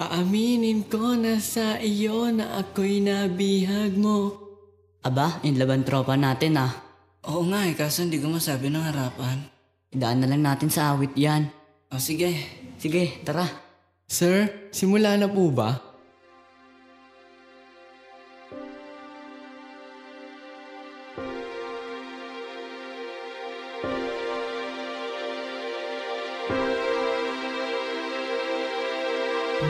Aaminin ko na sa iyo na ako'y nabihag mo. Aba, in laban tropa natin ah. Oo nga kaso hindi ko masabi ng harapan. Idaan na lang natin sa awit yan. O sige. Sige, tara. Sir, simula na po ba?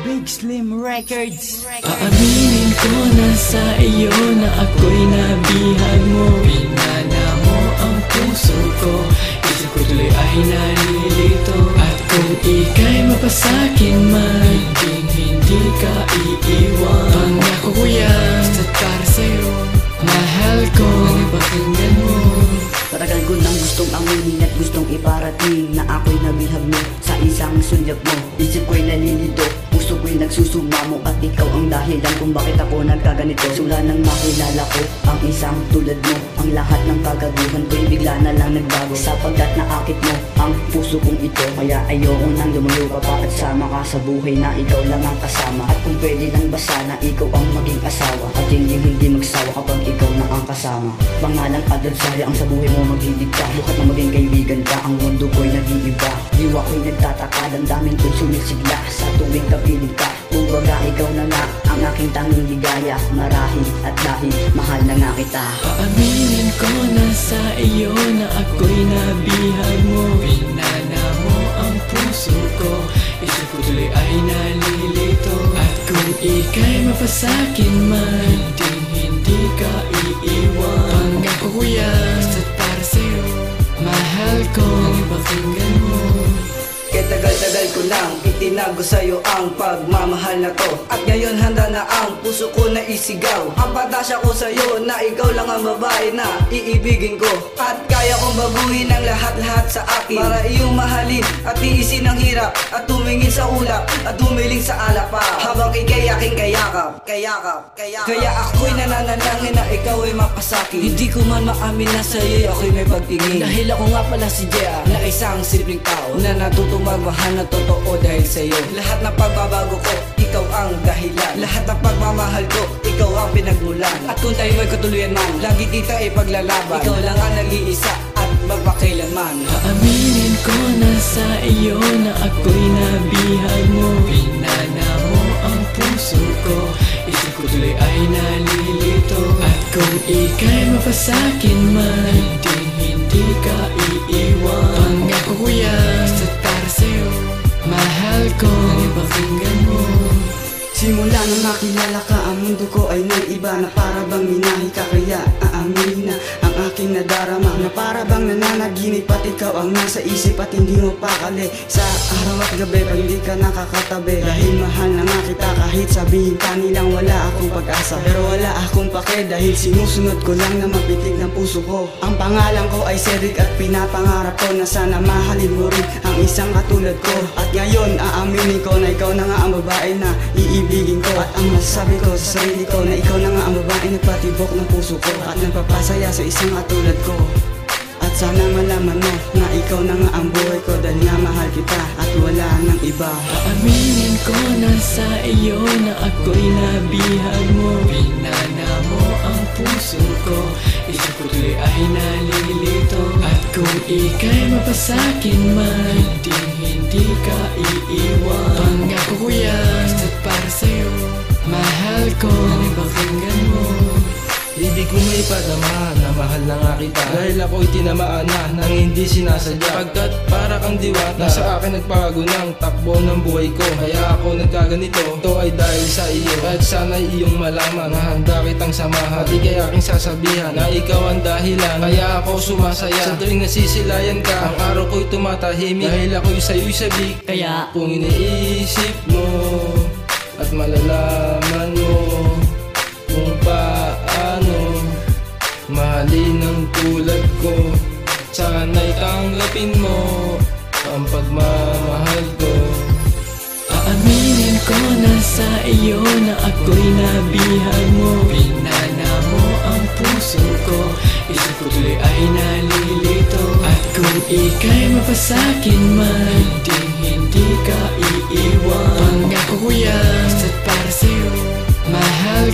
Big Slim Records. Aaminin ko na sa iyo na ako'y nabihag mo. Pinana mo ang puso ko, isip ko tuloy ay nalilito. At kung ika'y mapasakin man, hindi ka iiwan. Pangako ko yan, basta't para sa'yo, mahal ko, pakinggan mo. Matagal ko nang gustong aminin at gustong iparating na ako'y nabihag mo sa isang sulyap mo. Isip ko'y nalilito, puso ko'y nagsusumamo, at ikaw ang dahilan kung bakit ako nagkaganito. Sula nang makilala ko ang isang tulad mo, ang lahat ng kagaguhan ko'y bigla na lang nagbago, sapagkat naakit mo ang puso kong ito. Kaya ayoko nang lumayo ka pa at sama ka sa buhay na ikaw lang ang kasama. At kung pwede lang ba sana ikaw ang maging asawa, at hindi magsawa kapag ikaw na ang kasama. Pangalang adversary ang sa buhay mo magdidikta, bukat na maging kaibigan ka, ang mundo ko'y nag-iiba. Diwa ko'y nagtataka, damdamin ko'y sumisigla sa tuwing kapiling ka. Kumbaga ikaw na nga ang aking tanging ligaya, marahil at dahil mahal na nga kita. Aaminin ko na sa iyo na ako'y nabihag mo. Pinana mo ang puso ko, isip ko tuloy ay nalilito. At kung ika'y mapasakin man, hindi ka iiwan. Pangako ko yan, basta't para sa'yo, mahal ko, pakinggan mo. Kaya tagal-tagal ko lang itinago sa'yo ang pagmamahal na to, at ngayon handa na ang puso ko na isigaw. Ang pantasya ko sa'yo na ikaw lang ang babae na iibigin ko, at kaya kong baguhin ang lahat-lahat sa akin para iyong mahalin at tiisin ang hirap, at tumingin sa ulap at dumiling sa alap pa, habang ika'y aking kayakap. Kaya ako'y nananalangin na ikaw ay mapasakin. Hindi ko man maamin na sa'yo ako'y may pagtingin, dahil ako nga pala si Jea, na isang simpleng tao na natutong magmahal na totoo dahil sa'yo. Lahat ng pagbabago ko, ikaw ang dahilan. Lahat ng pagmamahal ko, ikaw ang pinagmulan. At kung tayo may katuluyan man, lagi kita ipaglalaban. Ikaw lang ang nag-iisa at magpakailanman. Aaminin ko na sa iyo na ako'y nabihag mo. Pinana mo ang puso ko, isip ko tuloy ay nalilito. At kung ika'y mapasakin man, hindi ka iiwan. Pangako ko yan, basta't para sa'yo, mahal ko, pakinggan mo. Simula nang makilala ka, ang mundo ko ay nag-iba, na para bang minahi ka. Kaya aamin na ang aking nadarama, na para bang nananaginip at ikaw ang nasa isip, at hindi mo pakali sa araw at gabi pag hindi ka nakakatabi. Dahil mahal na nga kita kahit sabihin ka nilang wala akong pag-asa, pero wala akong pake dahil sinusunod ko lang na mapitig ng puso ko. Ang pangalan ko ay Cedric at pinapangarap ko na sana mahalin mo rin ang isang katulad ko. At ngayon aaminin ko na ikaw na nga ang babae na iibigin ko, at ang masasabi ko sa sarili ko na ikaw na nga ang babae nagpatibok ng puso ko at nagpapasaya sa isang katulad ko. At sana malaman mo na ikaw na nga ang buhay ko, dahil nga mahal kita at wala nang iba. Aaminin ko na sa iyo na ako'y nabihag mo. Pinana mo ang puso ko, isip ko tuloy ay nalilito. At kung ika'y mapasakin man, hindi ka iiwan. Pangako ko yan, basta't para sa'yo, mahal ko, pakinggan mo. Hindi ko may padama na mahal na nga kita, dahil ako'y tinamaan na nang hindi sinasadya. Pagkat para kang diwata, sa akin nagpago ng takbo ng buhay ko. Kaya ako nagkaganito, ito ay dahil sa iyo. At sana'y iyong malaman na handa kitang samahan, at ika'y aking sasabihan na ikaw ang dahilan. Kaya ako sumasaya sa tuwing nasisilayan ka, ang araw ko'y tumatahimik dahil ako'y sa'yo'y sabik. Kaya Kung iniisip mo at malalaman mo kung paano mahalin ang tulad ko, sana'y tanggapin mo ang pagmamahal ko. Aaminin ko na sa iyo na ako'y nabihag mo. Pinana mo ang puso ko, isip ko tuloy ay nalilito. At kung ika'y mapasakin man, hindi ka iiwan. Pangako ko yan,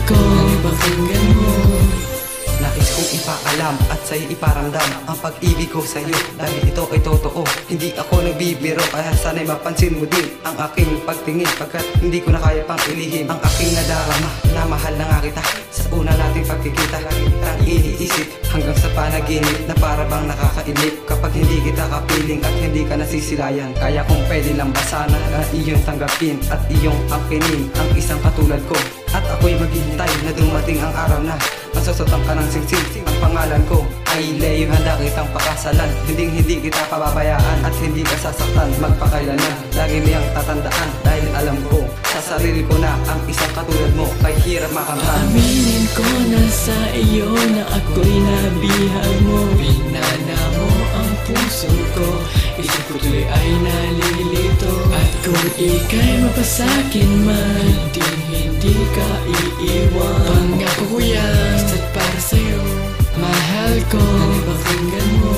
ko, pakinggan mo. Nais kong ipaalam at sa'yo iparamdam ang pag-ibig ko sa'yo, dahil ito ay totoo. Hindi ako nagbibiro, kaya sana'y mapansin mo din ang aking pagtingin, pagkat hindi ko na kaya pang ilihim ang aking nadarama, na mahal na nga kita. Sa una nating pagkikita, kitang iniisip hanggang sa panaginip, na para bang nakakainip kapag hindi kita kapiling at hindi ka nasisilayan. Kaya kung pwede lang ba sana na iyong tanggapin at iyong akinin ang isang katulad ko, at ako'y maghihintay na dumating ang araw na masusutan ka ng singsing ang pangalan ko ay Leo. Handa kitang pakasalan, hindi kita pababayaan at hindi ka sasaktan magpakailanan. Lagi niyang tatandaan dahil alam ko sa sarili ko na ang isang katulad mo kay hirap makamtan. Aminin ko na sa iyo na ako'y nabihag mo. Pinana mo ang puso ko, isip ko tuloy ay nalilito. At kung ika'y mapasakin man, hindi ka iiwan. Pangako ko yan, basta't para sa'yo, mahal ko, pakinggan mo.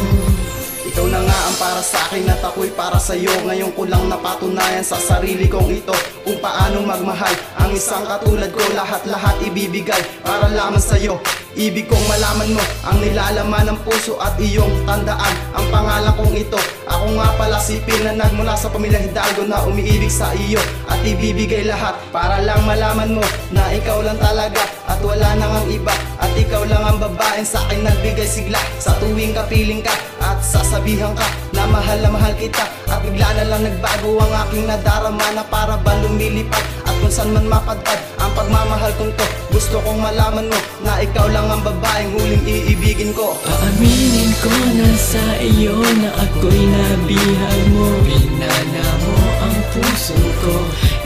Ikaw na nga ang para sa akin at ako'y para sa'yo. Ngayon ko lang napatunayan sa sarili kong ito kung paano magmahal ang isang katulad ko. Lahat ibibigay para lamang sa'yo. Ibig kong malaman mo ang nilalaman ng puso at iyong tandaan ang pangalan kong ito. Ako nga pala si Pil na nagmula sa pamilya Hidalgo na umiibig sa iyo at ibibigay lahat para lang malaman mo na ikaw lang talaga at wala nang ang iba. At ikaw lang ang babaeng sa akin nagbigay sigla sa tuwing kapiling ka at sasabihan ka na mahal kita. At bigla na lang nagbago ang aking nadarama na para ba lumilipad. At kung saan man mapadpad ang pagmamahal kong to, gusto kong malaman mo na ikaw lang ang babaeng huling iibigin ko. Paaminin ko na sa iyo na ako'y nabihag mo. Pinana mo ang puso ko,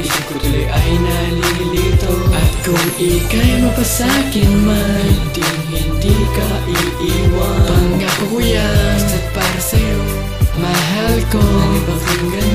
isip ko tuloy ay nalilito. At kung ika'y mapasakin man, hindi ka iiwan. Pangako ko yan, basta't para sa'yo, mahal ko, pakinggan